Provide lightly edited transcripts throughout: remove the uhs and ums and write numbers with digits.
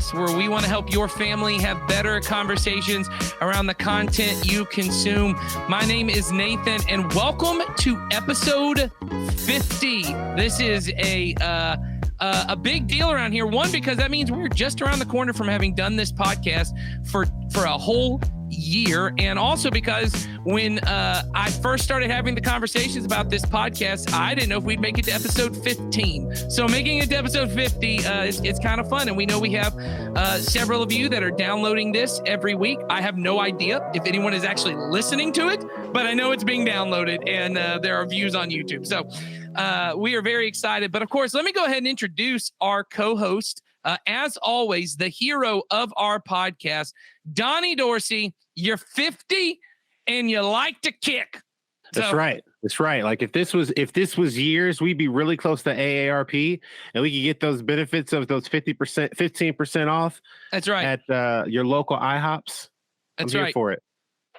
podcast where we want to help your family have better conversations around the content you consume. My name is Nathan, and welcome to episode 50. This is a big deal around here. One, because that means we're just around the corner from having done this podcast for a whole year, and also because when I first started having the conversations about this podcast, I didn't know if we'd make it to episode 15. So making it to episode 50, it's kind of fun, and we know we have several of you that are downloading this every week. I have no idea if anyone is actually listening to it, but I know it's being downloaded, and there are views on YouTube. So we are very excited. But of course, let me go ahead and introduce our co-host. As always, the hero of our podcast, Donnie Dorsey. You're 50 and you like to kick. That's right. That's right. Like if this was years, we'd be really close to AARP, and we could get those benefits of those 50%, 15% off. That's right. At your local IHOPs. That's I'm right. here for it.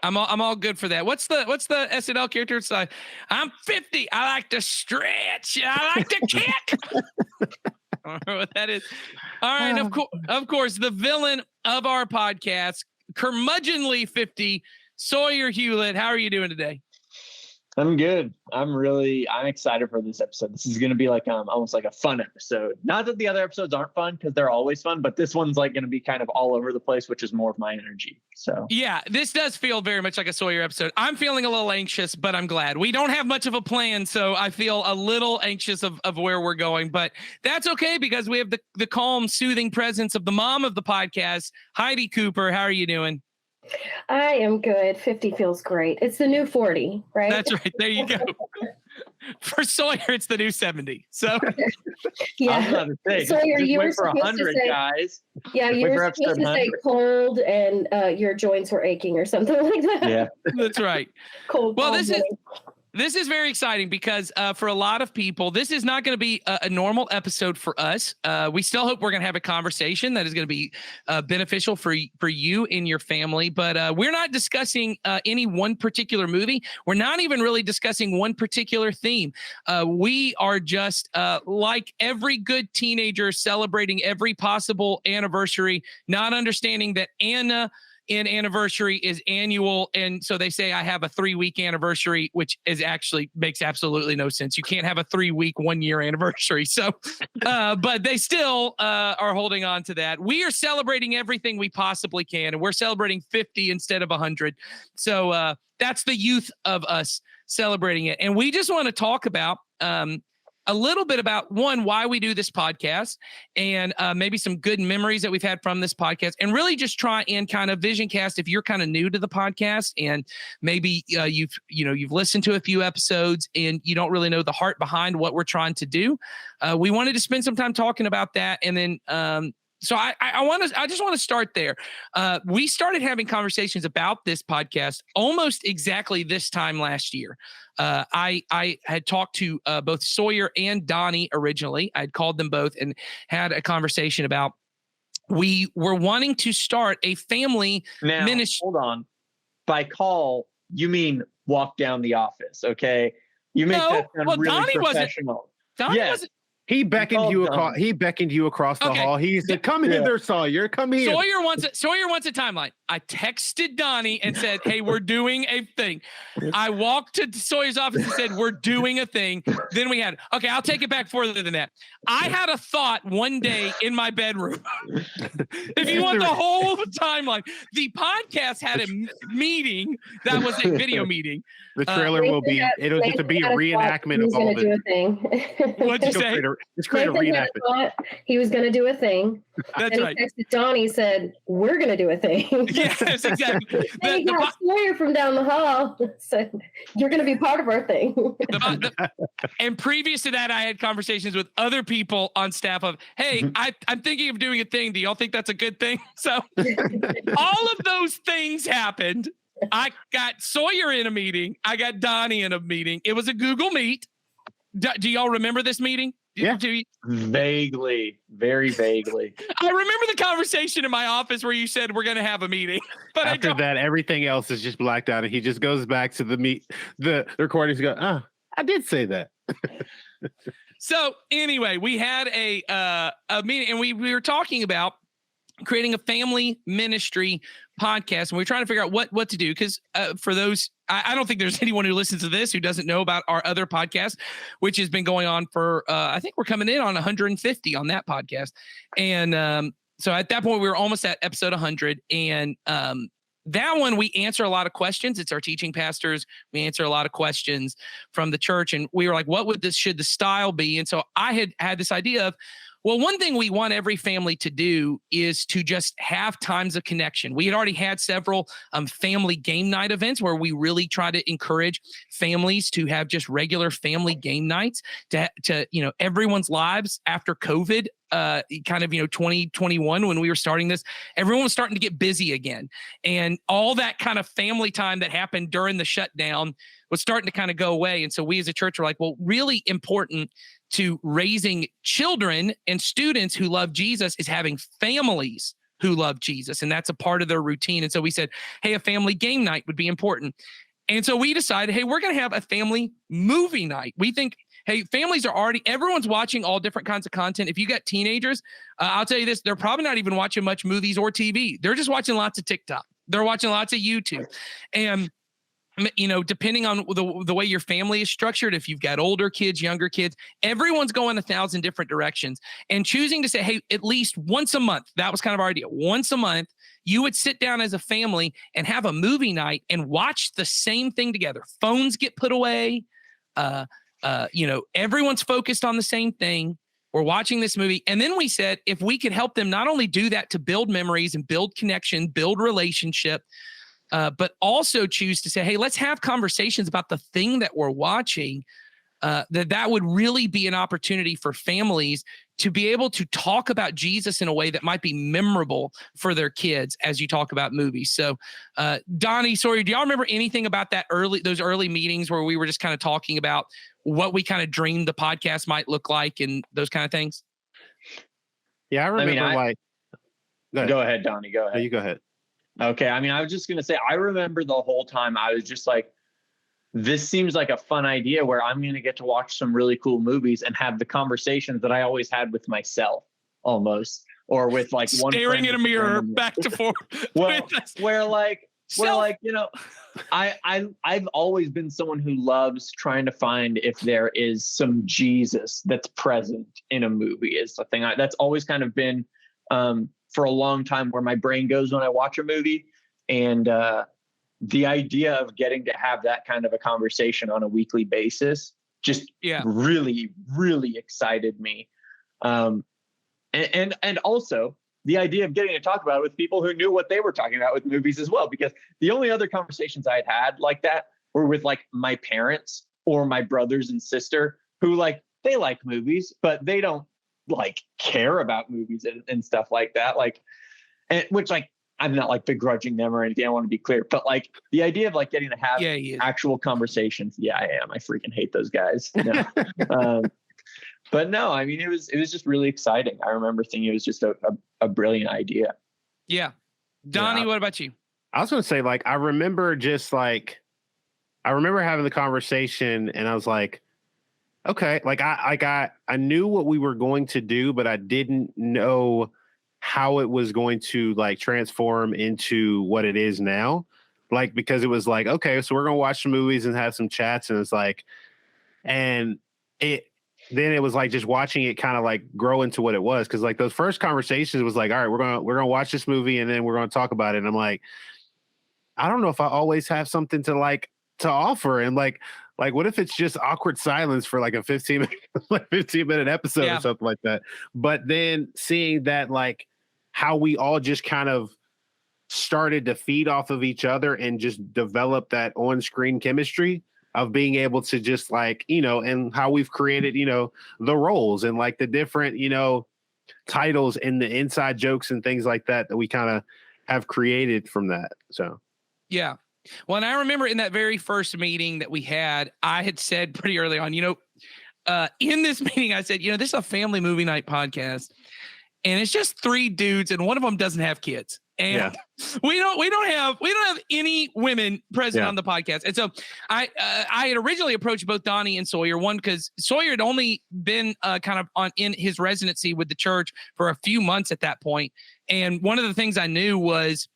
I'm all good for that. What's the SNL character? It's like, I'm 50. I like to stretch. I like to kick. I don't know what that is. All right. Of course, the villain of our podcast, curmudgeonly 50, Sawyer Hewlett. How are you doing today? I'm good. I'm excited for this episode. This is going to be like almost like a fun episode. Not that the other episodes aren't fun, because they're always fun, but this one's like going to be kind of all over the place, which is more of my energy. So yeah, this does feel very much like a Sawyer episode. I'm feeling a little anxious, but I'm glad. We don't have much of a plan, so I feel a little anxious of where we're going, but that's okay because we have the calm, soothing presence of the mom of the podcast, Heidi Cooper. How are you doing? I am good. 50 feels great. It's the new 40, right? That's right. There you go. For Sawyer, it's the new 70. So yeah. I was about to say, Sawyer, just you wait were for supposed 100, to say, guys. Yeah, you were supposed to say cold and your joints were aching or something like that. Yeah, that's right. Cold. Well, this is very exciting because for a lot of people, this is not going to be a normal episode for us. We still hope we're going to have a conversation that is going to be beneficial for you and your family. But we're not discussing any one particular movie. We're not even really discussing one particular theme. We are just like every good teenager celebrating every possible anniversary, not understanding that Anna in anniversary is annual, and so they say I have a 3-week anniversary, which is actually makes absolutely no sense. You can't have a 3-week 1-year anniversary. So but they still are holding on to that. We are celebrating everything we possibly can, and we're celebrating 50 instead of 100. So that's the youth of us celebrating it. And we just want to talk about a little bit about, one, why we do this podcast, and maybe some good memories that we've had from this podcast, and really just try and kind of vision cast if you're kind of new to the podcast and maybe you've listened to a few episodes and you don't really know the heart behind what we're trying to do. We wanted to spend some time talking about that, and then so I just want to start there. We started having conversations about this podcast almost exactly this time last year. I had talked to both Sawyer and Donnie originally. I'd called them both and had a conversation about we were wanting to start a family ministry. Hold on. By call, you mean walk down the office, okay? You make that sound really Donnie professional. Donnie wasn't. He beckoned you across. He beckoned you across the hall. He said, "Come in there, Sawyer. Come here." Sawyer wants a timeline. I texted Donnie and said, "Hey, we're doing a thing." I walked to Sawyer's office and said, "We're doing a thing." Then we had, okay, I'll take it back further than that. I had a thought one day in my bedroom. If you want the whole timeline, the podcast had a meeting that was a video meeting. The trailer it'll just be a reenactment of all this. What'd you say? Just create a reenactment. He was going to do a thing. That's right. He texted Donnie, said, "We're going to do a thing." Yes, exactly. And he got Sawyer from down the hall. Said, "You're going to be part of our thing." And previous to that, I had conversations with other people on staff of, "Hey, I'm thinking of doing a thing. Do y'all think that's a good thing?" So all of those things happened. I got Sawyer in a meeting. I got Donnie in a meeting. It was a Google Meet. Do y'all remember this meeting? Yeah. Vaguely, very vaguly. I remember the conversation in my office where you said we're going to have a meeting. But after that, everything else is just blacked out, and he just goes back to the recordings. Go, I did say that. So anyway, we had a meeting, and we were talking about creating a family ministry podcast, and we're trying to figure out what to do. Because for those, I don't think there's anyone who listens to this who doesn't know about our other podcast, which has been going on for I think we're coming in on 150 on that podcast, and so at that point we were almost at episode 100, and that one we answer a lot of questions. It's our teaching pastors. We answer a lot of questions from the church, and we were like, should the style be? And so I had this idea of, well, one thing we want every family to do is to just have times of connection. We had already had several family game night events where we really try to encourage families to have just regular family game nights to everyone's lives after COVID, kind of, 2021, when we were starting this, everyone was starting to get busy again. And all that kind of family time that happened during the shutdown was starting to kind of go away. And so we as a church were like, well, really important to raising children and students who love Jesus is having families who love Jesus. And that's a part of their routine. And so we said, hey, a family game night would be important. And so we decided, hey, we're going to have a family movie night. We think, hey, families are everyone's watching all different kinds of content. If you got teenagers, I'll tell you this, they're probably not even watching much movies or TV. They're just watching lots of TikTok. They're watching lots of YouTube. And depending on the way your family is structured, if you've got older kids, younger kids, everyone's going 1,000 different directions. And choosing to say, hey, at least once a month, that was kind of our idea. Once a month, you would sit down as a family and have a movie night and watch the same thing together. Phones get put away. Everyone's focused on the same thing. We're watching this movie. And then we said, if we could help them not only do that to build memories and build connection, build relationship, but also choose to say, hey, let's have conversations about the thing that we're watching, that would really be an opportunity for families to be able to talk about Jesus in a way that might be memorable for their kids as you talk about movies. So, Donnie, Sawyer, do y'all remember anything about those early meetings where we were just kind of talking about what we kind of dreamed the podcast might look like and those kind of things? Yeah, I remember Go ahead, Donnie, go ahead. No, you go ahead. Okay. I mean, I was just going to say, I remember the whole time I was just like, this seems like a fun idea where I'm going to get to watch some really cool movies and have the conversations that I always had with myself almost, or with like one staring in a mirror back to forth. I've always been someone who loves trying to find if there is some Jesus that's present in a movie is the thing that's always kind of been, for a long time where my brain goes when I watch a movie. And the idea of getting to have that kind of a conversation on a weekly basis just really, really excited me. And also the idea of getting to talk about it with people who knew what they were talking about with movies as well, because the only other conversations I had like that were with like my parents or my brothers and sister who they like movies, but they don't care about movies and stuff like that. Which I'm not begrudging them or anything. I want to be clear, but the idea of getting to have actual conversations. Yeah, I am. I freaking hate those guys. No. But no, I mean, it was just really exciting. I remember thinking it was just a brilliant idea. Yeah. Donnie, what about you? I was going to say, I remember I remember having the conversation and I was like, okay, I knew what we were going to do, but I didn't know how it was going to transform into what it is now. Because it was okay, so we're going to watch some movies and have some chats. And it's then it was just watching it kind of grow into what it was. Cause those first conversations was all right, we're going to watch this movie and then we're going to talk about it. And I'm I don't know if I always have something to offer. And what if it's just awkward silence for a 15 minute episode or something like that? But then seeing that, how we all just kind of started to feed off of each other and just develop that on-screen chemistry of being able to just and how we've created, the roles and the different, titles and the inside jokes and things like that we kind of have created from that. So, yeah. Well, and I remember in that very first meeting that we had, I had said pretty early on, in this meeting, I said, this is a family movie night podcast and it's just 3 dudes and one of them doesn't have kids. And we don't have any women present on the podcast. And so I had originally approached both Donnie and Sawyer, one because Sawyer had only been kind of in his residency with the church for a few months at that point. And one of the things I knew was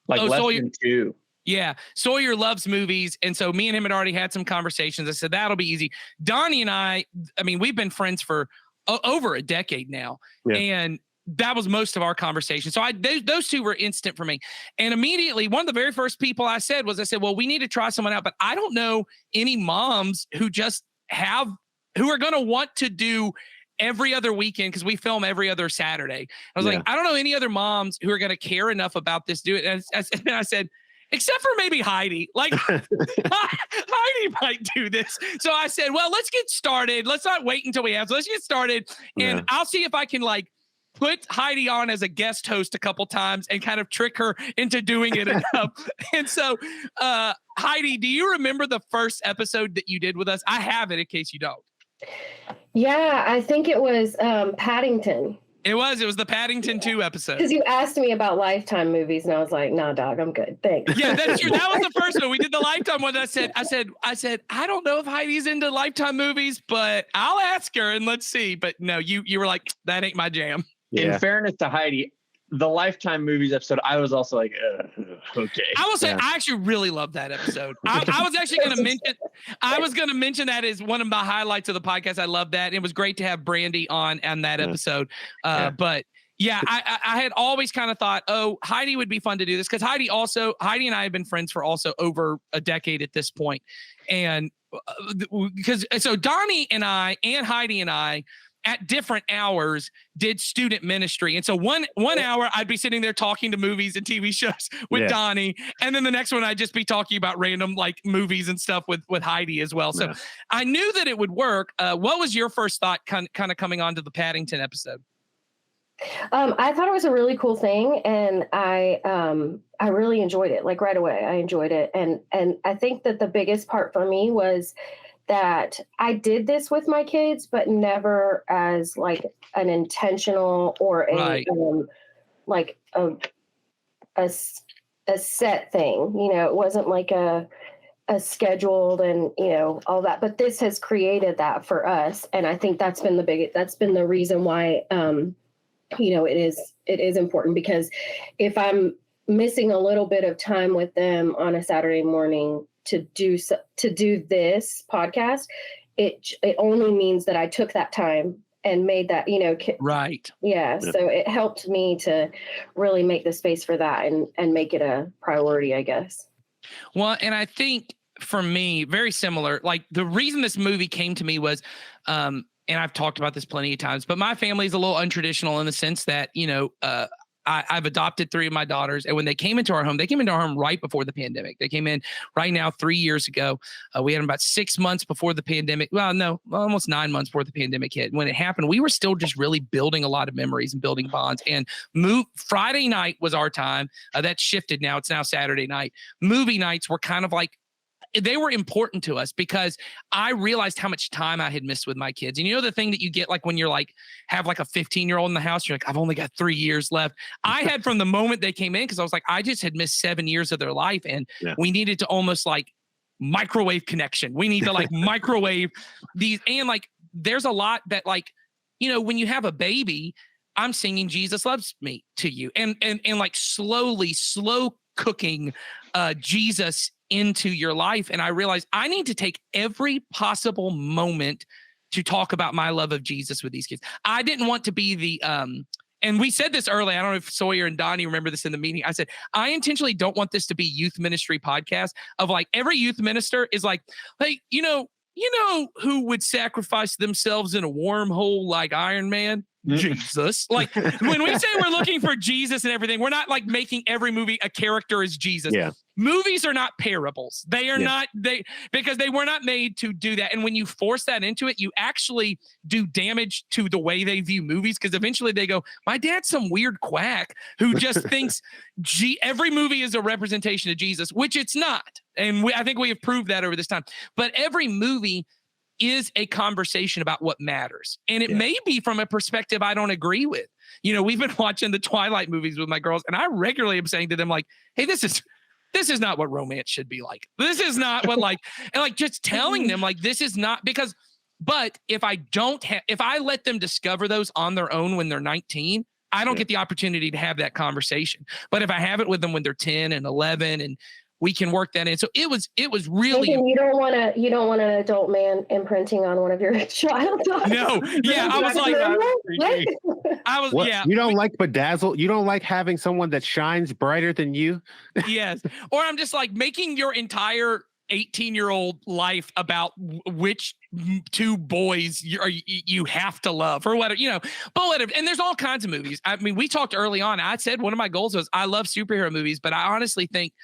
less Sawyer, than 2. Yeah, Sawyer loves movies, and so me and him had already had some conversations. I said that'll be easy. Donnie and I mean, we've been friends for over a decade now, and that was most of our conversation. So those two were instant for me. And immediately, one of the very first people I said, well, we need to try someone out, but I don't know any moms who are going to want to do every other weekend, because we film every other Saturday. I was like, I don't know any other moms who are going to care enough about this. Do it. And I said, except for maybe Heidi. Like Heidi might do this. So I said, well, let's get started. Let's not wait until we have. So let's get started. And I'll see if I can put Heidi on as a guest host a couple times and kind of trick her into doing it enough. And so Heidi, do you remember the first episode that you did with us? I have it in case you don't. Yeah, I think it was Paddington. It was the Paddington 2 episode. Because you asked me about Lifetime movies, and I was like, "Nah, dog, I'm good, thanks." Yeah, that's true. That was the first one. We did the Lifetime one. I said, I don't know if Heidi's into Lifetime movies, but I'll ask her and let's see. But no, you were like, that ain't my jam. Yeah. In fairness to Heidi, the Lifetime movies episode, I was also like, okay. I will say, I actually really loved that episode. I was actually going to mention, that as one of my highlights of the podcast. I love that. It was great to have Brandy on that episode. But yeah, I had always kind of thought, Heidi would be fun to do this, because Heidi and I have been friends for also over a decade at this point. And so Donnie and I and Heidi and I, at different hours, did student ministry. And so one hour I'd be sitting there talking to movies and TV shows with Donnie. And then the next one I'd just be talking about random movies and stuff with Heidi as well. So I knew that it would work. What was your first thought kind of coming onto the Paddington episode? I thought it was a really cool thing, and I really enjoyed it. Like right away, I enjoyed it. And I think that the biggest part for me was that I did this with my kids, but never as an intentional or a set thing. It wasn't like a scheduled and all that. But this has created that for us, and I think that's been the reason why it is important, because if I'm missing a little bit of time with them on a Saturday morning to do this podcast, it only means that I took that time and made that, right. Yeah. So it helped me to really make the space for that and make it a priority, I guess. Well, and I think for me, very similar, the reason this movie came to me was, and I've talked about this plenty of times, but my family is a little untraditional in the sense that, I've adopted 3 of my daughters, and when they came into our home right before the pandemic. They came in right now 3 years ago. We had them about 6 months before the pandemic. Well, no, almost 9 months before the pandemic hit. When it happened, we were still just really building a lot of memories and building bonds. And Friday night was our time. That shifted now. It's now Saturday night. Movie nights were kind of they were important to us, because I realized how much time I had missed with my kids. And the thing that you get when you're have a 15-year-old in the house, you're like, I've only got 3 years left. I had from the moment they came in, because I was like, I just had missed 7 years of their life. And we needed to almost microwave connection. We need to microwave these. And there's a lot that when you have a baby, I'm singing Jesus Loves Me to you. And slow cooking Jesus into your life. And I realized I need to take every possible moment to talk about my love of Jesus with these kids. I didn't want to be the and we said this early. I don't know if Sawyer and Donnie remember this in the meeting. I said, I intentionally don't want this to be youth ministry podcast of every youth minister is hey, who would sacrifice themselves in a wormhole like Iron Man? Jesus. When we say we're looking for Jesus and everything, we're not making every movie a character as Jesus. Yeah. Movies are not parables. They are not, because they were not made to do that. And when you force that into it, you actually do damage to the way they view movies, because eventually they go, my dad's some weird quack who just thinks every movie is a representation of Jesus, which it's not. And I think we have proved that over this time. But every movie is a conversation about what matters. And it may be from a perspective I don't agree with, We've been watching the Twilight movies with my girls, and I regularly am saying to them, like, hey, this is not what romance should be like. This is not what and like just telling them like, this is not but if I let them discover those on their own when they're 19, I don't get the opportunity to have that conversation. But if I have it with them when they're 10 and 11 and we can work that in. So it was really. You don't want an adult man imprinting on one of your child. No, yeah, I was like, what? yeah. You don't like bedazzle? You don't like having someone that shines brighter than you? Yes, or I'm just like making your entire 18-year-old life about which two boys you have to love or whatever, but whatever. And there's all kinds of movies. I mean, we talked early on. I said one of my goals was I love superhero movies, but I honestly think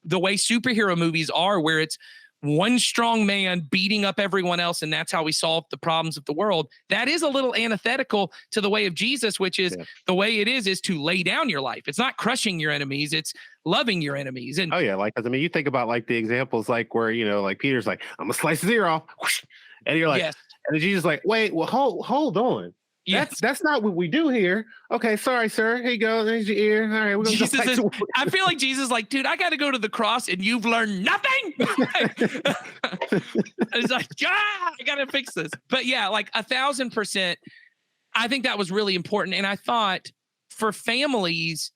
the way superhero movies are, where it's one strong man beating up everyone else, and that's how we solve the problems of the world, that is a little antithetical to the way of Jesus, which is the way it is to lay down your life. It's not crushing your enemies, it's loving your enemies. And you think about like the examples like where like Peter's like, I'm gonna slice his ear off, and you're like, and then Jesus like, wait, well, hold on. That's not what we do here. Okay, sorry, sir. Here you go. There's your ear. All right, we're gonna Jesus is, I feel like Jesus is like, dude, I got to go to the cross, and you've learned nothing. It's like, I got to fix this. But yeah, like 1,000%. I think that was really important, and I thought for families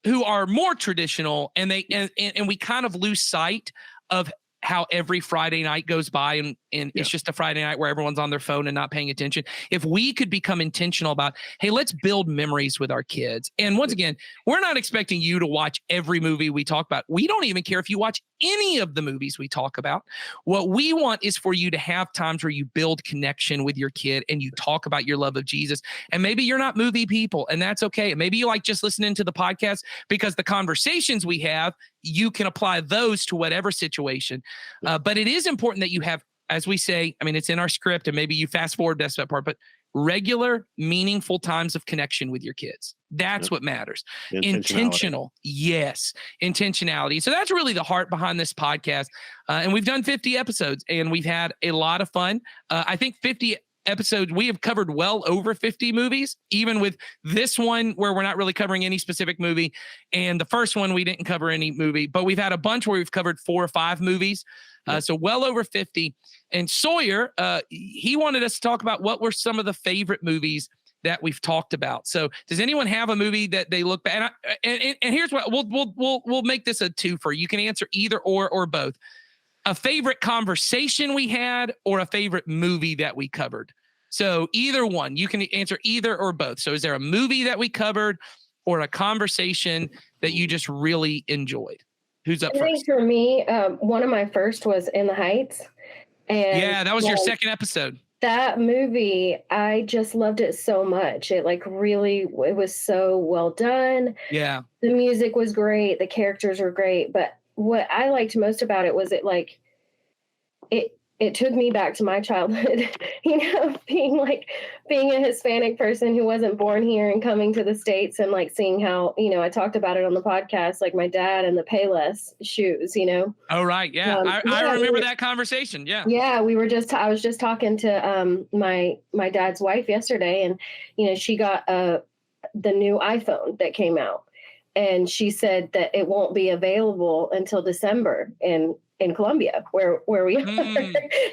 who are more traditional, and we kind of lose sight of how every Friday night goes by and it's just a Friday night where everyone's on their phone and not paying attention. If we could become intentional about, hey, let's build memories with our kids. And once again, we're not expecting you to watch every movie we talk about. We don't even care if you watch any of the movies we talk about. What we want is for you to have times where you build connection with your kid and you talk about your love of Jesus. And maybe you're not movie people, and that's okay. Maybe you like just listening to the podcast because the conversations we have, you can apply those to whatever situation. But it is important that you have, as we say, I mean, it's in our script, and maybe you fast forward that part, but regular, meaningful times of connection with your kids. That's what matters. Intentional. Yes. Intentionality. So that's really the heart behind this podcast. And we've done 50 episodes and we've had a lot of fun. I think 50 episodes, we have covered well over 50 movies, even with this one where we're not really covering any specific movie. And the first one, we didn't cover any movie, but we've had a bunch where we've covered 4 or 5 movies. So well over 50. And Sawyer, he wanted us to talk about what were some of the favorite movies that we've talked about. So does anyone have a movie that they look back? And here's what we'll make this a twofer. You can answer either or both. A favorite conversation we had or a favorite movie that we covered. So either one, you can answer either or both. So is there a movie that we covered or a conversation that you just really enjoyed? Who's up I think first? for me, one of my first was In the Heights. And yeah, that was your second episode. That movie, I just loved it so much. It it was so well done. Yeah. The music was great. The characters were great. But what I liked most about it was it took me back to my childhood, being a Hispanic person who wasn't born here and coming to the States and seeing how, I talked about it on the podcast, like my dad and the Payless shoes, Oh, right. Yeah. I remember that conversation. Yeah. Yeah. I was just talking to my dad's wife yesterday, and, she got the new iPhone that came out. And she said that it won't be available until December in Colombia, where we are.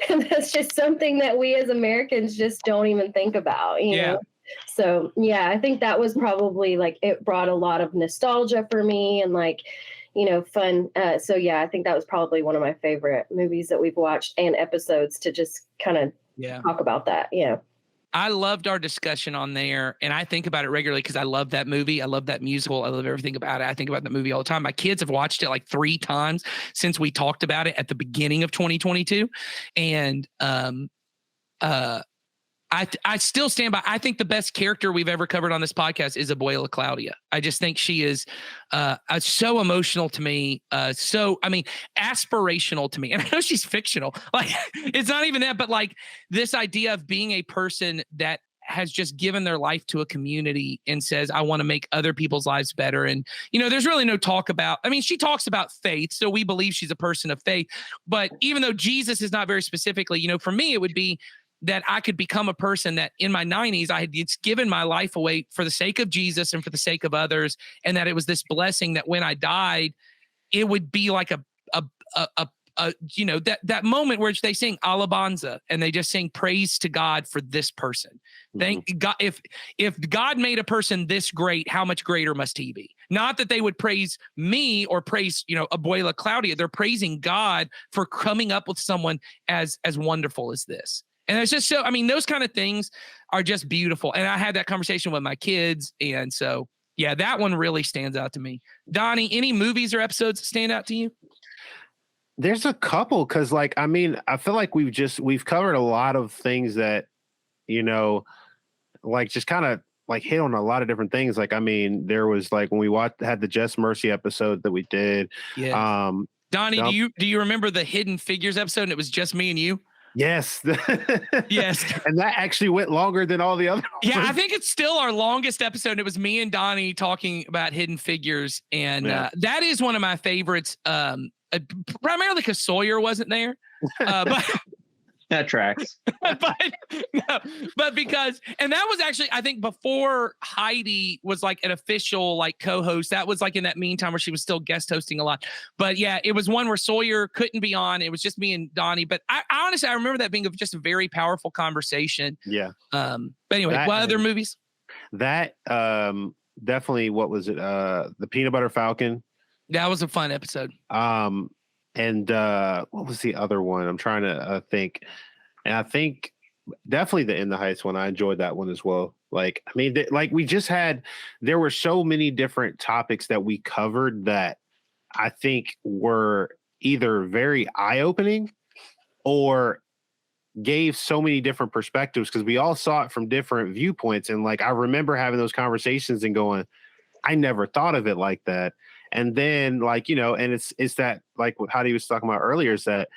And that's just something that we as Americans just don't even think about, you know? So, yeah, I think that was probably it brought a lot of nostalgia for me and fun. So, yeah, I think that was probably one of my favorite movies that we've watched and episodes to just kind of talk about that. Yeah. I loved our discussion on there, and I think about it regularly because I love that movie. I love that musical. I love everything about it. I think about that movie all the time. My kids have watched it 3 times since we talked about it at the beginning of 2022. And I still stand by. I think the best character we've ever covered on this podcast is Abuela Claudia. I just think she is so emotional to me. Aspirational to me. And I know she's fictional. It's not even that, but this idea of being a person that has just given their life to a community and says, I want to make other people's lives better. And, there's really no talk about, she talks about faith. So we believe she's a person of faith. But even though Jesus is not very specifically, for me, it would be, that I could become a person that in my 90s, I had given my life away for the sake of Jesus and for the sake of others. And that it was this blessing that when I died, it would be like a you know, that moment where they sing Alabanza and they just sing praise to God for this person. Thank God. If God made a person this great, how much greater must he be? Not that they would praise me or praise, you know, Abuela Claudia. They're praising God for coming up with someone as wonderful as this. And it's just so, I mean, those kind of things are just beautiful. And I had that conversation with my kids. And so, yeah, that one really stands out to me. Donnie, any movies or episodes that stand out to you? There's a couple, because like, I mean, I feel like we've covered a lot of things that, you know, like just kind of like hit on a lot of different things. Like, I mean, there was like when we had the Just Mercy episode that we did. Yeah. Donnie, do you remember the Hidden Figures episode and it was just me and you? Yes. Yes. And that actually went longer than all the other Yeah, ones. I think it's still our longest episode. It was me and Donnie talking about Hidden Figures. And that is one of my favorites. Primarily because Sawyer wasn't there, but that tracks. but because, and that was actually, I think before Heidi was like an official like co-host, that was like in that meantime where she was still guest hosting a lot. But yeah, it was one where Sawyer couldn't be on. It was just me and Donnie. But I honestly, I remember that being just a very powerful conversation. Yeah. But anyway, what other movies? That definitely, what was it? The Peanut Butter Falcon. That was a fun episode. And what was the other one? I'm trying to think. And I think definitely the In the Heights one. I enjoyed that one as well. Like, I mean, like we just there were so many different topics that we covered that I think were either very eye-opening or gave so many different perspectives, because we all saw it from different viewpoints. And like, I remember having those conversations and going, I never thought of it like that. And then, like, you know, and it's that, like what Heidi was talking about earlier, is that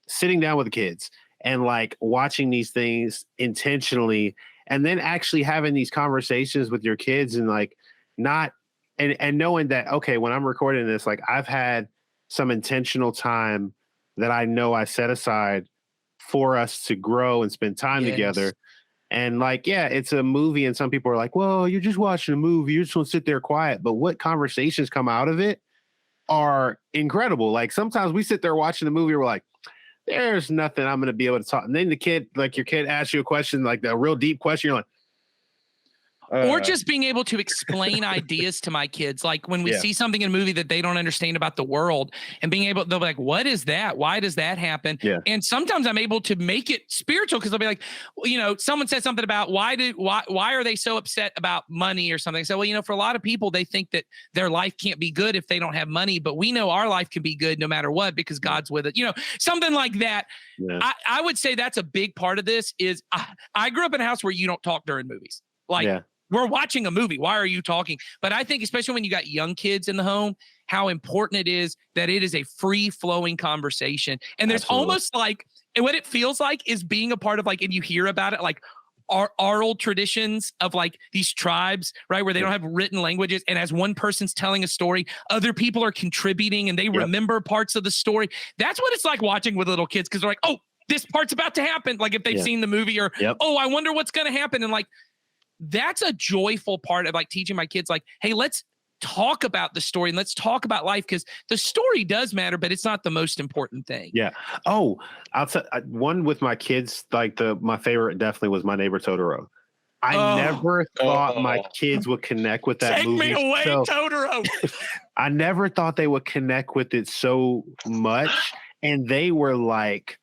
sitting down with the kids and like watching these things intentionally, and then actually having these conversations with your kids, and like not, and knowing that, okay, when I'm recording this, like I've had some intentional time that I know I set aside for us to grow and spend time together. And like, yeah, it's a movie, and some people are like, well, you're just watching a movie, you just want to sit there quiet. But what conversations come out of it are incredible. Like sometimes we sit there watching the movie, we're like, there's nothing I'm going to be able to talk. And then the kid, like your kid asks you a question, like a real deep question, you're like, or just being able to explain ideas to my kids. Like when we see something in a movie that they don't understand about the world, and being able, they'll be like, what is that? Why does that happen? Yeah. And sometimes I'm able to make it spiritual, because they'll be like, well, you know, someone said something about why are they so upset about money or something? So, well, you know, for a lot of people, they think that their life can't be good if they don't have money, but we know our life can be good no matter what, because God's with it, you know, something like that. Yeah. I would say that's a big part of this. Is I grew up in a house where you don't talk during movies. Like, we're watching a movie. Why are you talking? But I think, especially when you got young kids in the home, how important it is that it is a free flowing conversation. And there's almost like, and what it feels like is being a part of, like, and you hear about it, like oral traditions of like these tribes, right? Where they don't have written languages. And as one person's telling a story, other people are contributing and they remember parts of the story. That's what it's like watching with little kids. Cause they're like, oh, this part's about to happen. Like if they've seen the movie, or, oh, I wonder what's going to happen. And like, that's a joyful part of like teaching my kids, like, hey, let's talk about the story and let's talk about life, because the story does matter, but it's not the most important thing. Yeah. Oh, I'll tell one with my kids, like my favorite definitely was My Neighbor Totoro. I never thought my kids would connect with that movie. Take me away, Totoro. I never thought they would connect with it so much. And they were like,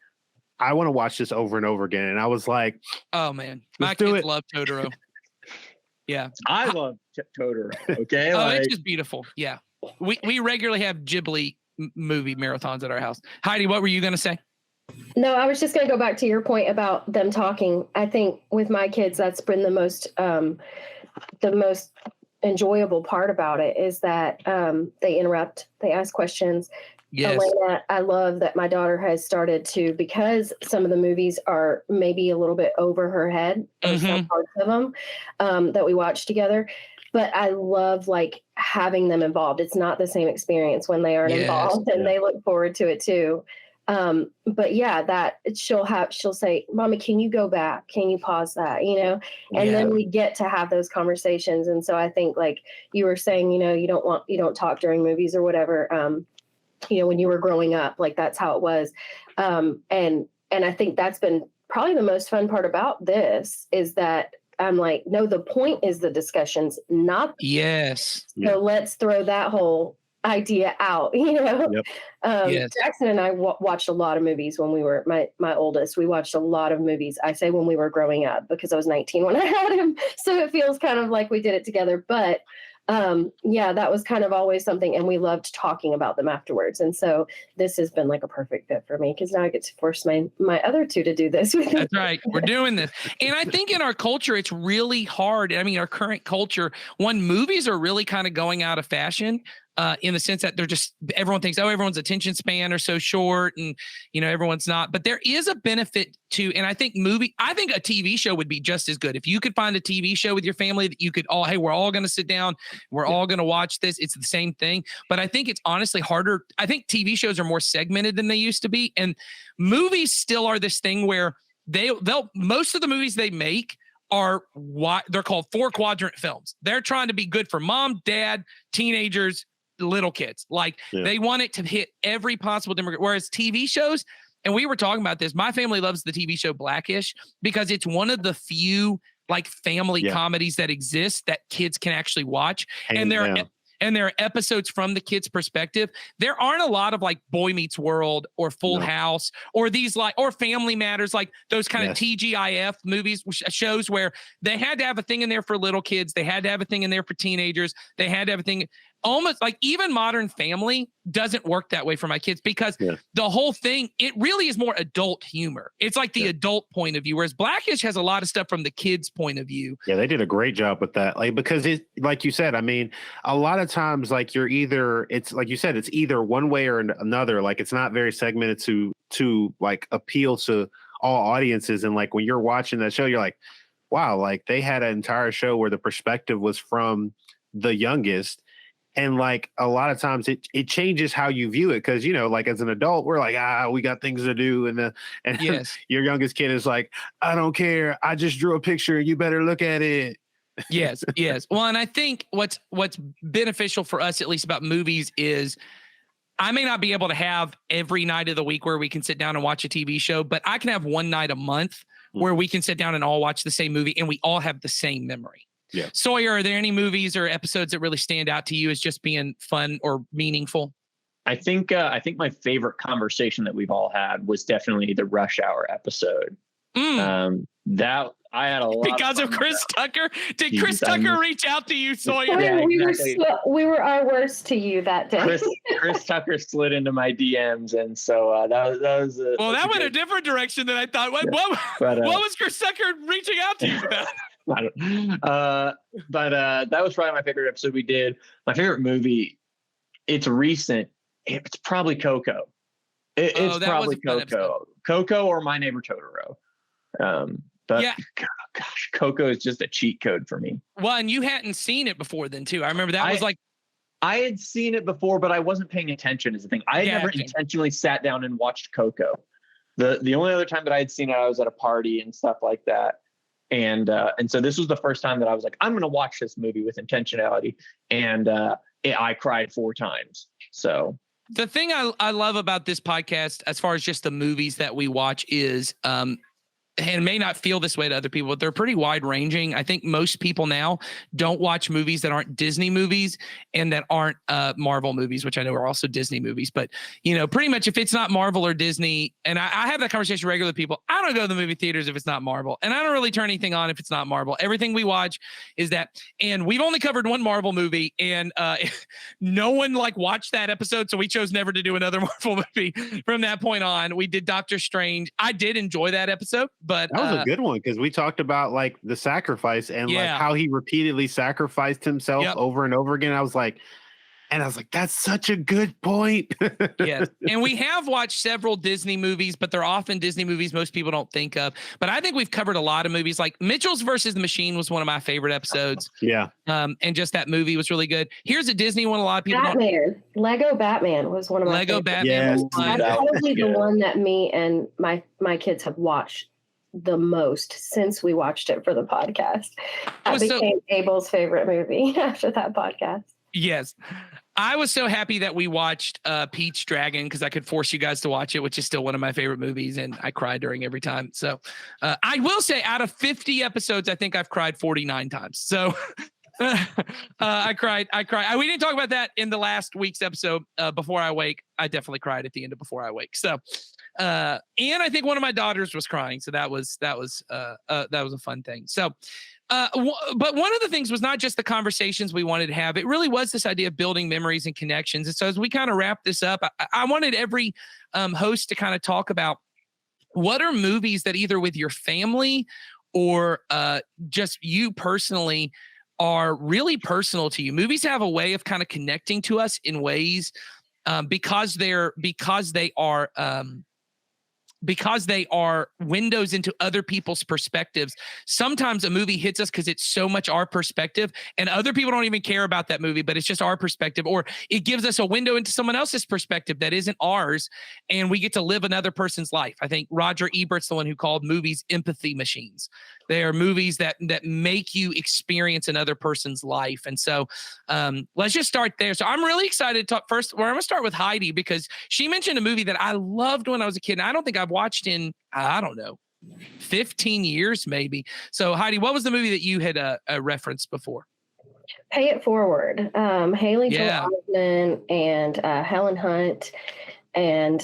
I want to watch this over and over again. And I was like, oh man, my kids love Totoro. Yeah, I love Totoro. Okay, it's just beautiful. Yeah, we regularly have Ghibli movie marathons at our house. Heidi, what were you going to say? No, I was just going to go back to your point about them talking. I think with my kids, that's been the most enjoyable part about it, is that they interrupt, they ask questions. Yes. Elena, I love that my daughter has started to, because some of the movies are maybe a little bit over her head, some parts of them that we watch together. But I love like having them involved. It's not the same experience when they aren't involved, and they look forward to it too. But yeah, that she'll say, Mommy, can you go back? Can you pause that? And then we get to have those conversations. And so I think, like you were saying, you don't talk during movies or whatever. When you were growing up, like that's how it was. And I think that's been probably the most fun part about this is that I'm like, no, the point is the discussions, not. Yes. So let's throw that whole idea out, Yep. Yes. Jackson and I watched a lot of movies when we were my oldest. We watched a lot of movies. I say when we were growing up because I was 19 when I had him. So it feels kind of like we did it together. But that was kind of always something. And we loved talking about them afterwards. And so this has been like a perfect fit for me because now I get to force my other two to do this with me. That's right. We're doing this. And I think in our culture, it's really hard. I mean, our current culture, movies are really kind of going out of fashion. In the sense that everyone thinks, everyone's attention span are so short and, everyone's not. But there is a benefit to, and I think a TV show would be just as good. If you could find a TV show with your family that you could we're all going to sit down, we're all going to watch this. It's the same thing. But I think it's honestly harder. I think TV shows are more segmented than they used to be. And movies still are this thing where most of the movies they make are what they're called 4-quadrant films. They're trying to be good for mom, dad, teenagers, little kids. Like they want it to hit every possible demographic. Whereas TV shows, and we were talking about this, my family loves the TV show Blackish because it's one of the few like family comedies that exist that kids can actually watch. And there are episodes from the kids' perspective. There aren't a lot of like Boy Meets World or Full House or these or Family Matters, like those kind of TGIF movies, shows where they had to have a thing in there for little kids. They had to have a thing in there for teenagers. They had to have a thing. Almost like even Modern Family doesn't work that way for my kids because the whole thing, it really is more adult humor. It's like the adult point of view, whereas Blackish has a lot of stuff from the kids' point of view. Yeah, they did a great job with that. Like, because it, like you said, I mean, a lot of times, like it's like you said, it's either one way or another. Like it's not very segmented to like appeal to all audiences. And like when you're watching that show, you're like, wow, like they had an entire show where the perspective was from the youngest. And like a lot of times it changes how you view it. Cause like as an adult, we're like, we got things to do. And your youngest kid is like, I don't care. I just drew a picture. You better look at it. Yes. Well, and I think what's beneficial for us, at least about movies, is I may not be able to have every night of the week where we can sit down and watch a TV show, but I can have one night a month where we can sit down and all watch the same movie and we all have the same memory. Yeah. Sawyer, are there any movies or episodes that really stand out to you as just being fun or meaningful? I think my favorite conversation that we've all had was definitely the Rush Hour episode. That I had a lot because of Chris Tucker. Did Chris Tucker reach out to you, Sawyer? Yeah, exactly. We were our worst to you that day. Chris Tucker slid into my DMs, and so that was. That went a different direction than I thought. What was Chris Tucker reaching out to you about? But that was probably my favorite episode we did. My favorite movie, it's recent. It's probably Coco. It's probably Coco or My Neighbor Totoro. Gosh, Coco is just a cheat code for me. Well, and you hadn't seen it before then too. I remember that was like. I had seen it before, but I wasn't paying attention is the thing. I had never intentionally sat down and watched Coco. The only other time that I had seen it, I was at a party and stuff like that. And so this was the first time that I was like, I'm going to watch this movie with intentionality. And I cried 4 times. So the thing I love about this podcast, as far as just the movies that we watch, is and it may not feel this way to other people, but they're pretty wide ranging. I think most people now don't watch movies that aren't Disney movies and that aren't Marvel movies, which I know are also Disney movies. But, pretty much if it's not Marvel or Disney, and I have that conversation regularly with people, I don't go to the movie theaters if it's not Marvel. And I don't really turn anything on if it's not Marvel. Everything we watch is that. And we've only covered one Marvel movie, and no one watched that episode. So we chose never to do another Marvel movie from that point on. We did Doctor Strange. I did enjoy that episode. But that was a good one because we talked about the sacrifice and how he repeatedly sacrificed himself over and over again. I was like, And I was like, that's such a good point. Yes. And we have watched several Disney movies, but they're often Disney movies most people don't think of. But I think we've covered a lot of movies. Like Mitchell's versus the Machine was one of my favorite episodes. Yeah. And just that movie was really good. Here's a Disney one a lot of people don't. Batman. Lego Batman was one of my Lego favorites. Batman Yes. was fun. That's That was probably the good. one that me and my kids have watched the most since we watched it for the podcast. That was so- became Abel's favorite movie after that podcast. Yes. I was so happy that we watched Pete's Dragon because I could force you guys to watch it, which is still one of my favorite movies, and I cried during every time. So I will say, out of 50 episodes, I think I've cried 49 times. So I cried. We didn't talk about that in the last week's episode. Before I Wake, I definitely cried at the end of Before I Wake. So, and I think one of my daughters was crying. So that was a fun thing. So. But one of the things was not just the conversations we wanted to have. It really was this idea of building memories and connections. And so as we kind of wrap this up, I wanted every host to kind of talk about what are movies that either with your family or just you personally are really personal to you. Movies have a way of kind of connecting to us in ways because they are windows into other people's perspectives. Sometimes a movie hits us because it's so much our perspective and other people don't even care about that movie, but it's just our perspective, or it gives us a window into someone else's perspective that isn't ours. And we get to live another person's life. I think Roger Ebert's the one who called movies empathy machines. They are movies that make you experience another person's life. And so let's just start there. So I'm really excited to talk first. Well, I'm going to start with Heidi because she mentioned a movie that I loved when I was a kid. And I don't think I've watched in, I don't know, 15 years maybe. So Heidi, what was the movie that you had referenced before? Pay It Forward. Haley Yeah. Joel Osment and Helen Hunt and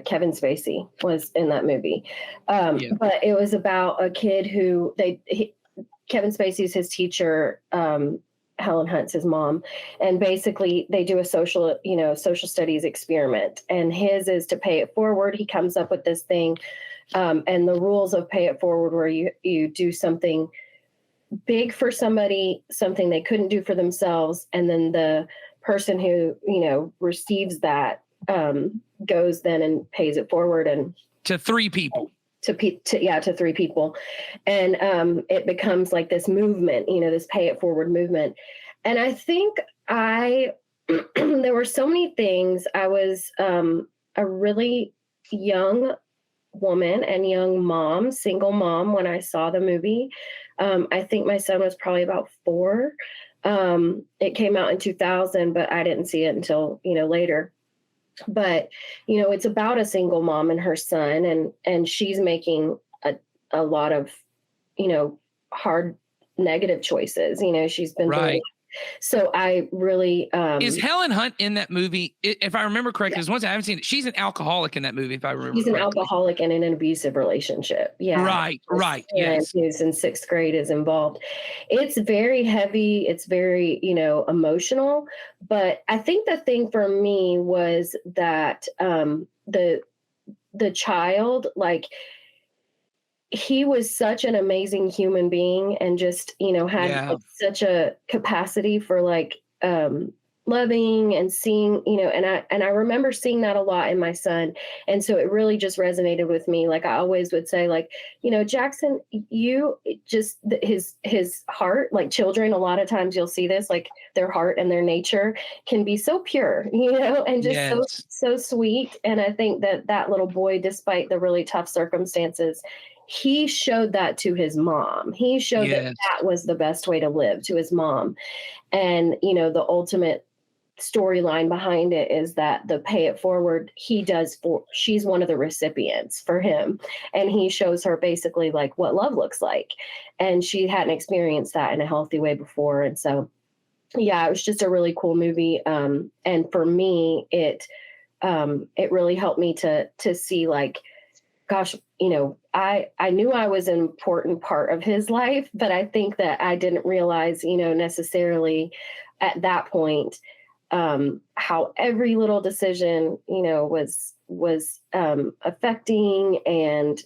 Kevin Spacey was in that movie. Yeah. But it was about a kid who Kevin Spacey's his teacher, Helen Hunt's his mom, and basically they do a social studies experiment, and his is to pay it forward. He comes up with this thing, and the rules of pay it forward where you do something big for somebody, something they couldn't do for themselves, and then the person who receives that goes then and pays it forward and To three people. to 3 people, and it becomes like this movement, this pay it forward movement. And I think there were so many things. I was a really young woman and young mom, single mom, when I saw the movie. I think my son was probably about 4. It came out in 2000, but I didn't see it until later. But it's about a single mom and her son, and she's making a lot of hard negative choices. She's been Right. So I really Is Helen Hunt in that movie? If I remember correctly, because once I haven't seen it, she's an alcoholic in that movie. If I remember, she's an correctly. alcoholic and in an abusive relationship. Yeah, Right. Yes. Who's in 6th grade is involved. It's very heavy. It's very emotional. But I think the thing for me was that the child, like, he was such an amazing human being and just, had Yeah. like, such a capacity for loving and seeing, and I remember seeing that a lot in my son. And so it really just resonated with me. Like I always would say, like, Jackson, his heart, like children, a lot of times you'll see this, like their heart and their nature can be so pure, and just Yes. so sweet. And I think that little boy, despite the really tough circumstances, he showed that to his mom. He showed Yes. that was the best way to live, to his mom. And, the ultimate storyline behind it is that the pay it forward she's one of the recipients for him. And he shows her basically like what love looks like. And she hadn't experienced that in a healthy way before. And so, yeah, it was just a really cool movie. And for me, it really helped me to see, like, gosh, I knew I was an important part of his life, but I think that I didn't realize, necessarily at that point, how every little decision, was affecting and,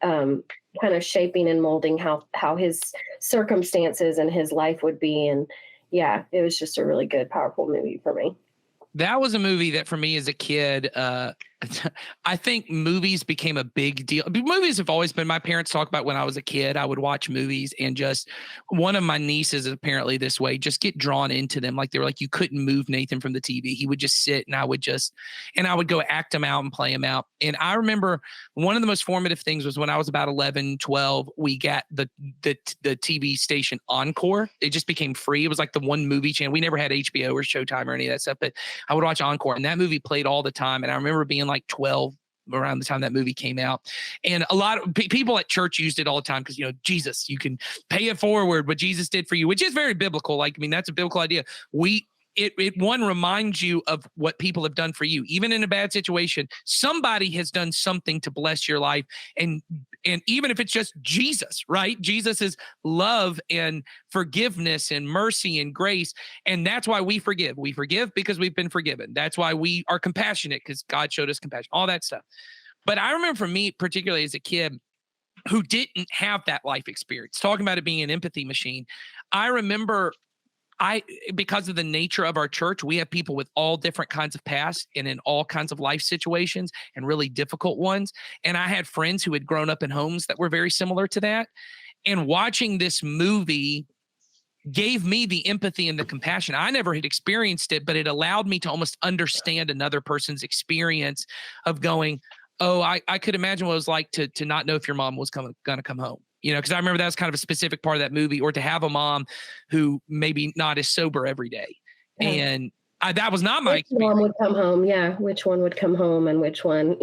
kind of shaping and molding how his circumstances and his life would be. And, yeah, it was just a really good, powerful movie for me. That was a movie that for me as a kid, I think movies became a big deal. Movies have always been, my parents talk about when I was a kid, I would watch movies and just one of my nieces is apparently this way, just get drawn into them. Like they were like, you couldn't move Nathan from the TV. He would just sit and I would go act him out and play him out. And I remember one of the most formative things was when I was about 11, 12, we got the TV station Encore. It just became free. It was like the one movie channel. We never had HBO or Showtime or any of that stuff, but I would watch Encore and that movie played all the time. And I remember being like 12 around the time that movie came out. And a lot of people at church used it all the time because, Jesus, you can pay it forward what Jesus did for you, which is very biblical. Like, I mean, that's a biblical idea. It one reminds you of what people have done for you. Even in a bad situation, somebody has done something to bless your life. And even if it's just Jesus, right? Jesus is love and forgiveness and mercy and grace. And that's why we forgive. We forgive because we've been forgiven. That's why we are compassionate because God showed us compassion, all that stuff. But I remember for me, particularly as a kid who didn't have that life experience, talking about it being an empathy machine, I remember because of the nature of our church, we have people with all different kinds of past and in all kinds of life situations and really difficult ones. And I had friends who had grown up in homes that were very similar to that. And watching this movie gave me the empathy and the compassion. I never had experienced it, but it allowed me to almost understand another person's experience of going, oh, I could imagine what it was like to not know if your mom was going to come home. Because I remember that was kind of a specific part of that movie, or to have a mom who maybe not is sober every day. Yeah. And that was not my experience. Which one would come home? Yeah. Which one would come home and which one,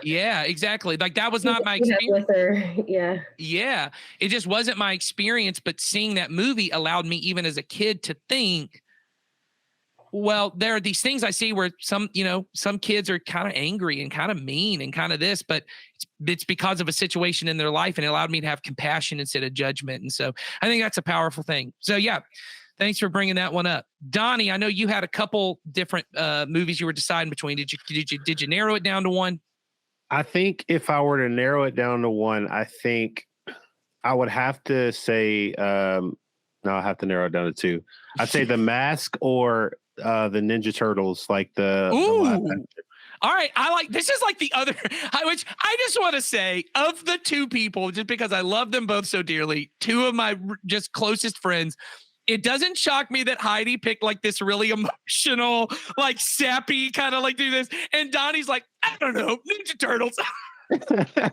Yeah, exactly. Like that was not my experience. With her. Yeah. Yeah. It just wasn't my experience. But seeing that movie allowed me, even as a kid, to think, well, there are these things I see where some kids are kind of angry and kind of mean and kind of this, but it's because of a situation in their life, and it allowed me to have compassion instead of judgment. And so I think that's a powerful thing. So yeah, thanks for bringing that one up. Donnie, I know you had a couple different movies you were deciding between. Did you narrow it down to one? I think if I were to narrow it down to one, I think I would have to say, no, I have to narrow it down to two. I'd say The Mask or the Ninja Turtles, like the all right, this is like the other, which I just want to say, of the two people, just because I love them both so dearly, two of my just closest friends, it doesn't shock me that Heidi picked like this really emotional, like sappy kind of like do this, and Donnie's like, I don't know, Ninja Turtles. All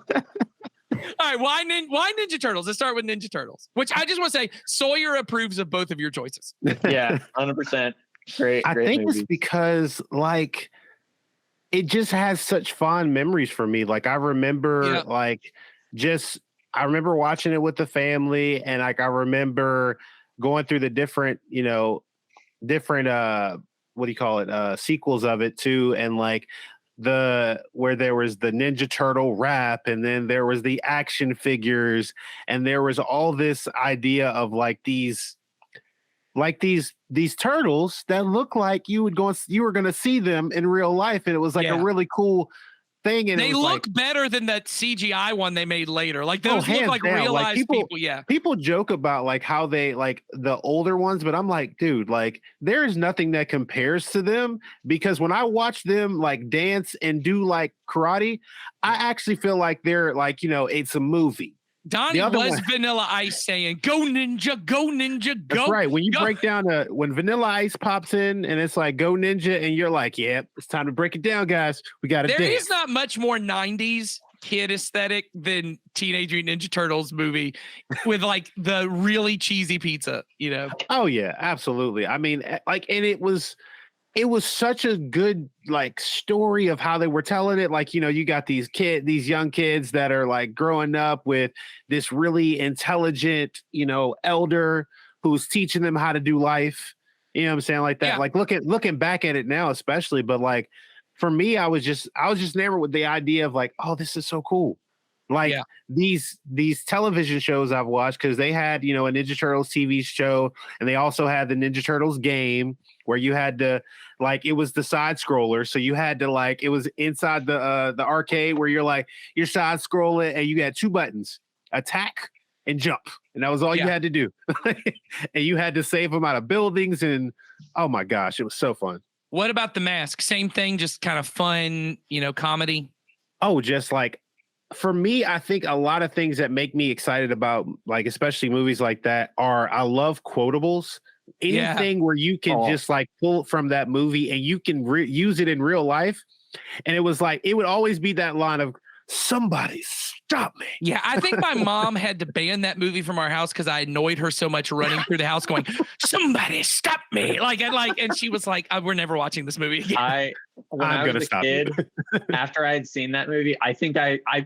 right, why Ninja Turtles? Let's start with Ninja Turtles, which I just want to say Sawyer approves of both of your choices. Yeah, 100%. Great. I think movie. It's because like it just has such fond memories for me. Like I remember I remember watching it with the family, and like I remember going through the different what do you call it? Sequels of it too. And like where there was the Ninja Turtle rap, and then there was the action figures, and there was all this idea of like these turtles that look like you were going to see them in real life. And it was like a really cool thing. And they look better than that CGI one they made later. Like those look like realized people. Yeah. People joke about like how they like the older ones, but I'm like, dude, like there is nothing that compares to them, because when I watch them like dance and do like karate, I actually feel like they're like, it's a movie. Donnie was Vanilla Ice saying, go Ninja, go Ninja, go. That's right. When you break down when Vanilla Ice pops in and it's like, go Ninja, and you're like, yeah, it's time to break it down, guys. We got to dance. There is not much more 90s kid aesthetic than Teenage Mutant Ninja Turtles movie with like the really cheesy pizza, Oh, yeah, absolutely. I mean, like, and it was such a good like story of how they were telling it. Like, you got these young kids that are like growing up with this really intelligent, elder who's teaching them how to do life. You know what I'm saying? Like that, yeah. Like looking back at it now, especially, but like for me, I was just enamored with the idea of like, oh, this is so cool. Like these television shows I've watched, because they had, a Ninja Turtles TV show, and they also had the Ninja Turtles game where you had to like, it was the side scroller. So you had to like, it was inside the arcade where you're side scrolling, and you had two buttons, attack and jump. And that was all you Yeah. had to do. And you had to save them out of buildings. And oh my gosh, it was so fun. What about The Mask? Same thing, just kind of fun, comedy. Oh, just like for me, I think a lot of things that make me excited about, like, especially movies like that are I love quotables. Yeah. Anything where you can just like pull from that movie and you can use it in real life. And it was like, it would always be that line of somebody stop me. Yeah, I think my mom had to ban that movie from our house because I annoyed her so much running through the house going, somebody stop me. And she was like, we're never watching this movie again. When I was a kid, after I had seen that movie, I think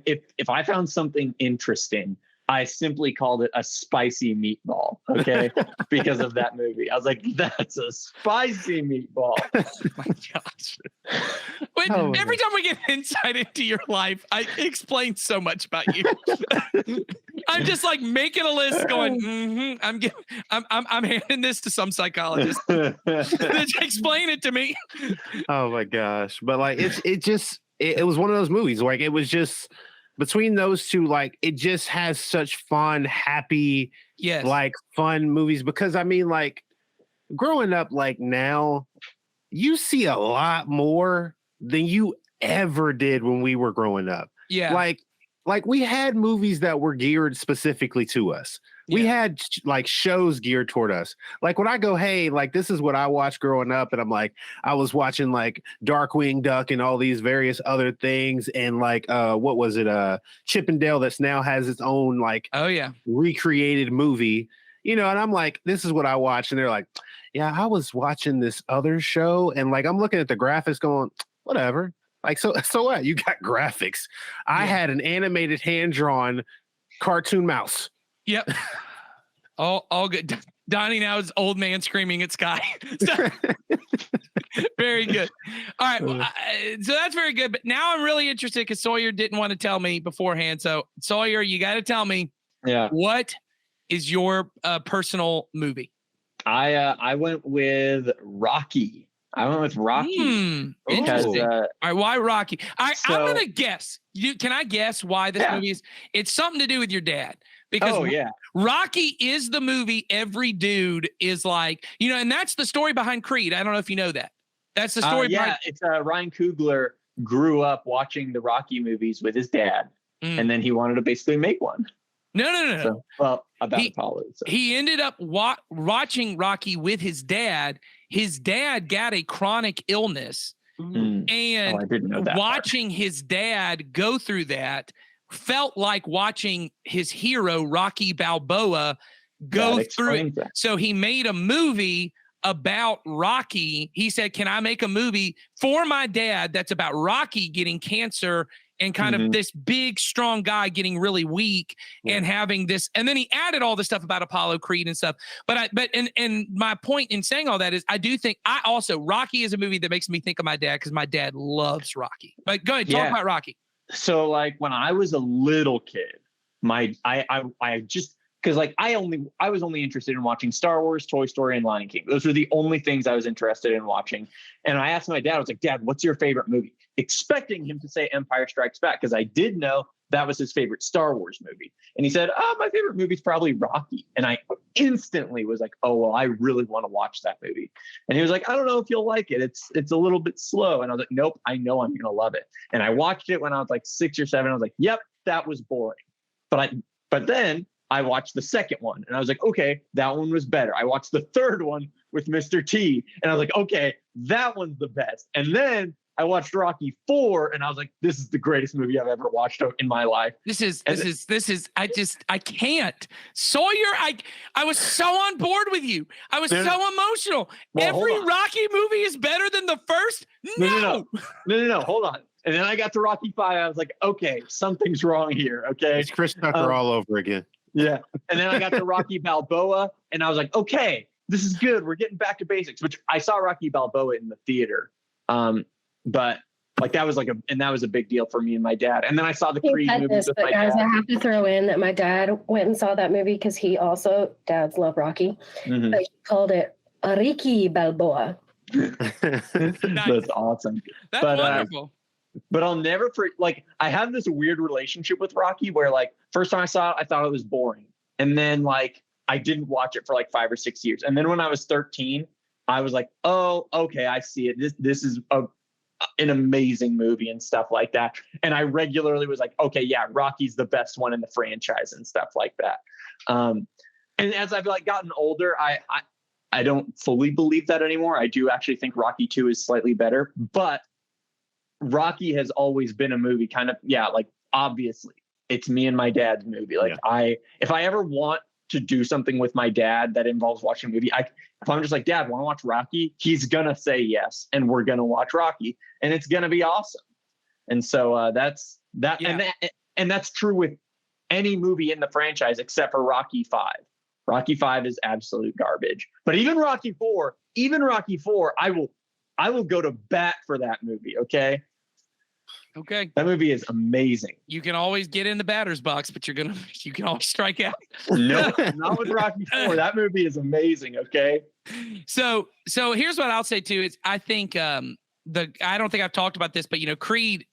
if I found something interesting, I simply called it a spicy meatball, okay? Because of that movie. I was like, that's a spicy meatball. Oh my gosh. But every time we get insight into your life, I explain so much about you. I'm just like making a list going, I'm handing this to some psychologist. Explain it to me. Oh my gosh. But like it was one of those movies. Like it was just between those two, like it just has such fun, happy, like fun movies. Because I mean, like growing up, like now, you see a lot more than you ever did when we were growing up. Yeah. Like we had movies that were geared specifically to us. We had like shows geared toward us. Like when I go, hey, like this is what I watched growing up. And I'm like, I was watching like Darkwing Duck and all these various other things. And like, what was it? Chip and Dale that's now has its own like, recreated movie, and I'm like, this is what I watched. And they're like, yeah, I was watching this other show. And like, I'm looking at the graphics going, whatever. Like, so what? You got graphics. I had an animated hand-drawn cartoon mouse. Yep. All good. Donnie now is old man screaming at Sky. Very good. All right. Well, so that's very good. But now I'm really interested because Sawyer didn't want to tell me beforehand. So Sawyer, you got to tell me. Yeah. What is your personal movie? I went with Rocky. Interesting. All right, why Rocky? I'm gonna guess. Can I guess why this movie is? It's something to do with your dad. Because Rocky is the movie every dude is like, and that's the story behind Creed. I don't know if you know that. That's the story behind. It's Ryan Coogler grew up watching the Rocky movies with his dad, and then he wanted to basically make one. No. So, about Apollo. So. He ended up watching Rocky with his dad. His dad got a chronic illness, and I didn't know that watching his dad go through that felt like watching his hero Rocky Balboa go through it. So he made a movie about Rocky. He said, "Can I make a movie for my dad that's about Rocky getting cancer?" And kind of this big, strong guy getting really weak and having this. And then he added all the stuff about Apollo Creed and stuff. But my point in saying all that is I do think Rocky is a movie that makes me think of my dad because my dad loves Rocky. But go ahead, talk about Rocky. So like when I was a little kid, I was only interested in watching Star Wars, Toy Story, and Lion King. Those were the only things I was interested in watching. And I asked my dad, I was like, Dad, what's your favorite movie? Expecting him to say Empire Strikes Back, because I did know that was his favorite Star Wars movie. And he said, my favorite movie is probably Rocky. And I instantly was like, oh, well, I really want to watch that movie. And he was like, I don't know if you'll like it. It's a little bit slow. And I was like, nope, I know I'm going to love it. And I watched it when I was like 6 or 7. I was like, yep, that was boring. But then I watched the second one and I was like, okay, that one was better. I watched the third one with Mr. T and I was like, okay, that one's the best. And then I watched Rocky 4 and I was like, this is the greatest movie I've ever watched in my life. This is, I can't. Sawyer, I was so on board with you. I was so emotional. Well, every Rocky movie is better than the first. No. Hold on. And then I got to Rocky 5. I was like, okay, something's wrong here. Okay. It's Chris Tucker all over again. Yeah. And then I got to Rocky Balboa and I was like, okay, this is good. We're getting back to basics, which I saw Rocky Balboa in the theater. But like that was a big deal for me and my dad. And then I saw the Creed movies with my dad. Guys, I have to throw in that my dad went and saw that movie because dads love Rocky. Mm-hmm. But he called it Ricky Balboa. That's awesome. That's wonderful. But I'll never I have this weird relationship with Rocky where like first time I saw it, I thought it was boring. And then like I didn't watch it for like 5 or 6 years. And then when I was 13, I was like, oh, okay, I see it. This is an amazing movie and stuff like that. And I regularly was like, okay, yeah, Rocky's the best one in the franchise and stuff like that. And as I've like gotten older, I don't fully believe that anymore. I do actually think Rocky 2 is slightly better, but Rocky has always been a movie kind of, yeah, like obviously it's me and my dad's movie. Like if I ever want to do something with my dad that involves watching a movie, if I'm just like, Dad, want to watch Rocky? He's going to say yes. And we're going to watch Rocky and it's going to be awesome. And so that's that. Yeah. And that's true with any movie in the franchise except for Rocky 5. Rocky 5 is absolute garbage. But even Rocky 4, I will go to bat for that movie. Okay. That movie is amazing. You can always get in the batter's box, but you can always strike out. No, not with Rocky 4. That movie is amazing. Okay. So here's what I'll say too, is I think, I don't think I've talked about this, but Creed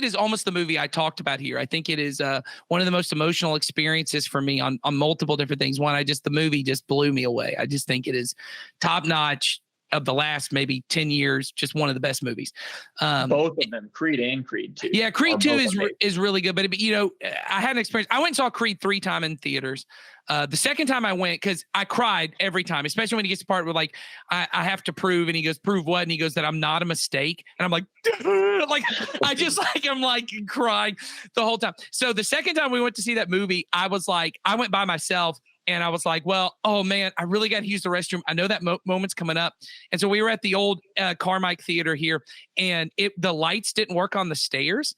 is almost the movie I talked about here. I think it is one of the most emotional experiences for me on multiple different things. One, the movie just blew me away. I just think it is top notch of the last maybe 10 years, just one of the best movies. Both of them, Creed and Creed 2. Yeah, Creed 2 is really good. But I had an experience. I went and saw Creed 3 times in theaters. The second time I went, because I cried every time, especially when he gets to part where like I have to prove, and he goes, prove what? And he goes, that I'm not a mistake. And I'm like, I'm like crying the whole time. So the second time we went to see that movie, I went by myself. And I was like, well, oh man, I really got to use the restroom. I know that moment's coming up. And so we were at the old Carmike Theater here, and the lights didn't work on the stairs.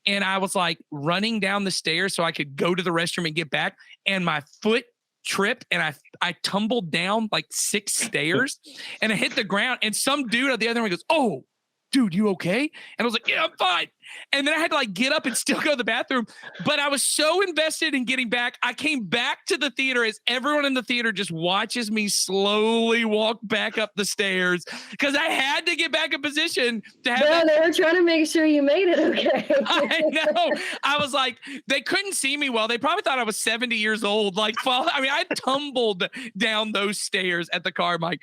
And I was like running down the stairs so I could go to the restroom and get back. And my foot tripped and I tumbled down like 6 stairs and I hit the ground. And some dude at the other one goes, oh, dude, you okay? And I was like, yeah, I'm fine. And then I had to like get up and still go to the bathroom. But I was so invested in getting back. I came back to the theater as everyone in the theater just watches me slowly walk back up the stairs because I had to get back in position to have. Yeah, they were trying to make sure you made it okay. I know. I was like, they couldn't see me well. They probably thought I was 70 years old. Like, I tumbled down those stairs at the Carmike,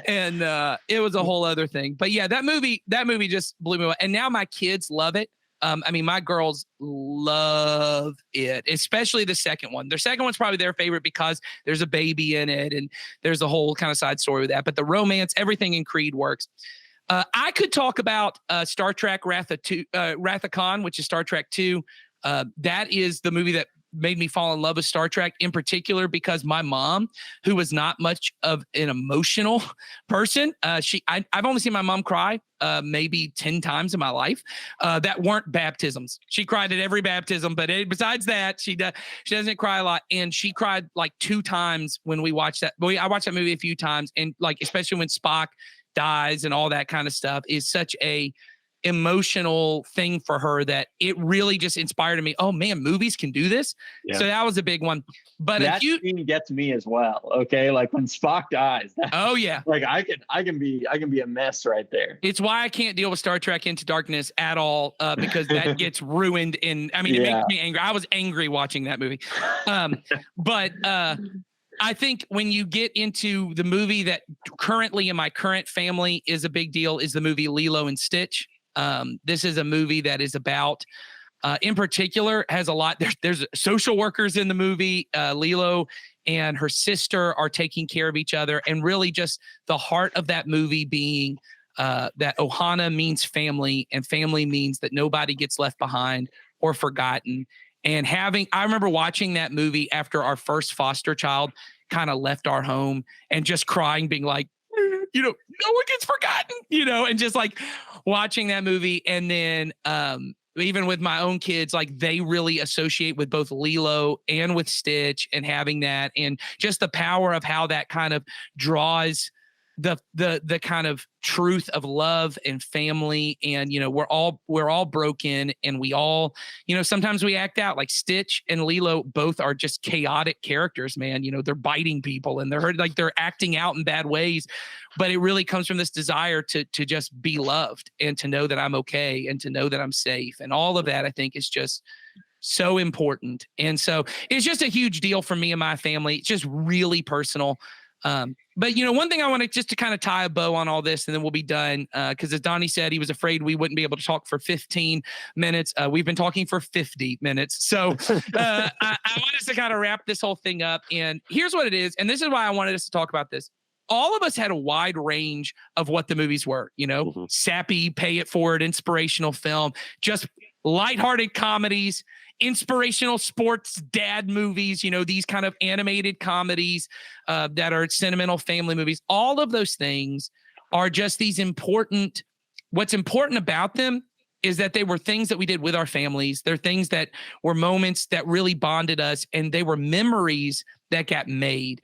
and it was a whole other thing. But yeah, that movie just blew me away. And now my kids love it. My girls love it, especially the second one. Their second one's probably their favorite because there's a baby in it and there's a whole kind of side story with that. But the romance, everything in Creed works. I could talk about Star Trek Wrath of Khan, which is Star Trek 2. That is the movie that made me fall in love with Star Trek, in particular because my mom, who was not much of an emotional person, I've only seen my mom cry maybe 10 times in my life that weren't baptisms. She cried at every baptism, but besides that, she doesn't cry a lot. And she cried like 2 times when we watched that. I watched that movie a few times, and like especially when Spock dies and all that kind of stuff is such a emotional thing for her that it really just inspired me. Oh man, movies can do this. Yeah. So that was a big one. But that scene gets me as well. Okay, like when Spock dies. Oh yeah, like I can be a mess right there. It's why I can't deal with Star Trek Into Darkness at all because that gets ruined. It makes me angry. I was angry watching that movie. But I think when you get into the movie that currently in my current family is a big deal is the movie Lilo and Stitch. This is a movie that is about, in particular, has a lot. There's social workers in the movie. Lilo and her sister are taking care of each other, and really just the heart of that movie being that Ohana means family, and family means that nobody gets left behind or forgotten. And I remember watching that movie after our first foster child kind of left our home and just crying, being like, no one gets forgotten, and just like watching that movie. And then even with my own kids, like they really associate with both Lilo and with Stitch, and having that, and just the power of how that kind of draws the kind of truth of love and family. And we're all broken, and we all sometimes we act out. Like Stitch and Lilo both are just chaotic characters, man. They're biting people and they're acting out in bad ways, but it really comes from this desire to just be loved and to know that I'm okay and to know that I'm safe, and all of that I think is just so important. And so it's just a huge deal for me and my family. It's just really personal. But one thing I want to just to kind of tie a bow on all this, and then we'll be done. Because as Donnie said, he was afraid we wouldn't be able to talk for 15 minutes. We've been talking for 50 minutes. So I want us to kind of wrap this whole thing up. And here's what it is. And this is why I wanted us to talk about this. All of us had a wide range of what the movies were, sappy, pay it forward, inspirational film, just lighthearted comedies, inspirational sports dad movies, these kind of animated comedies that are sentimental family movies. All of those things are just these important. What's important about them is that they were things that we did with our families. They're things that were moments that really bonded us, and they were memories that got made.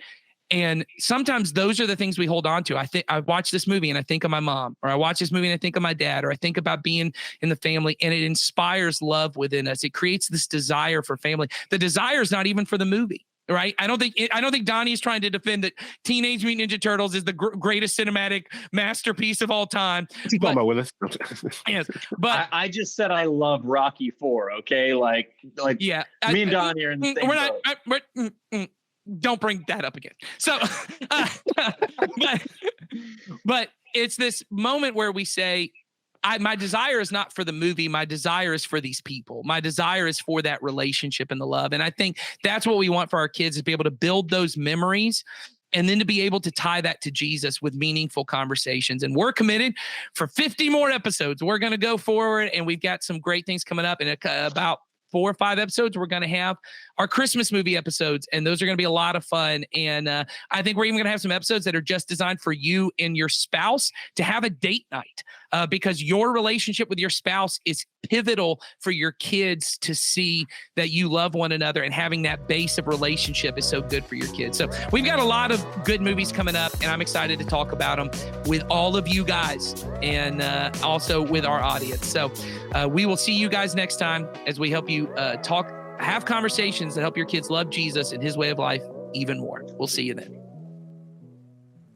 And sometimes those are the things we hold on to. I watch this movie and I think of my mom, or I watch this movie and I think of my dad, or I think about being in the family, and it inspires love within us. It creates this desire for family. The desire is not even for the movie, right? I don't think Donnie is trying to defend that Teenage Mutant Ninja Turtles is the greatest cinematic masterpiece of all time. What's he talking about, Willis? Yes, but I just said I love Rocky 4. Okay, like yeah, me and Donnie are in the same boat. Don't bring that up again. So, but it's this moment where we say, my desire is not for the movie. My desire is for these people. My desire is for that relationship and the love. And I think that's what we want for our kids, is be able to build those memories and then to be able to tie that to Jesus with meaningful conversations. And we're committed for 50 more episodes. We're going to go forward, and we've got some great things coming up. And about 4 or 5 episodes, we're going to have our Christmas movie episodes, and those are going to be a lot of fun. And I think we're even going to have some episodes that are just designed for you and your spouse to have a date night, because your relationship with your spouse is pivotal for your kids to see that you love one another, and having that base of relationship is so good for your kids. So we've got a lot of good movies coming up, and I'm excited to talk about them with all of you guys, and also with our audience. So we will see you guys next time as we help you have conversations that help your kids love Jesus and his way of life even more. We'll see you then.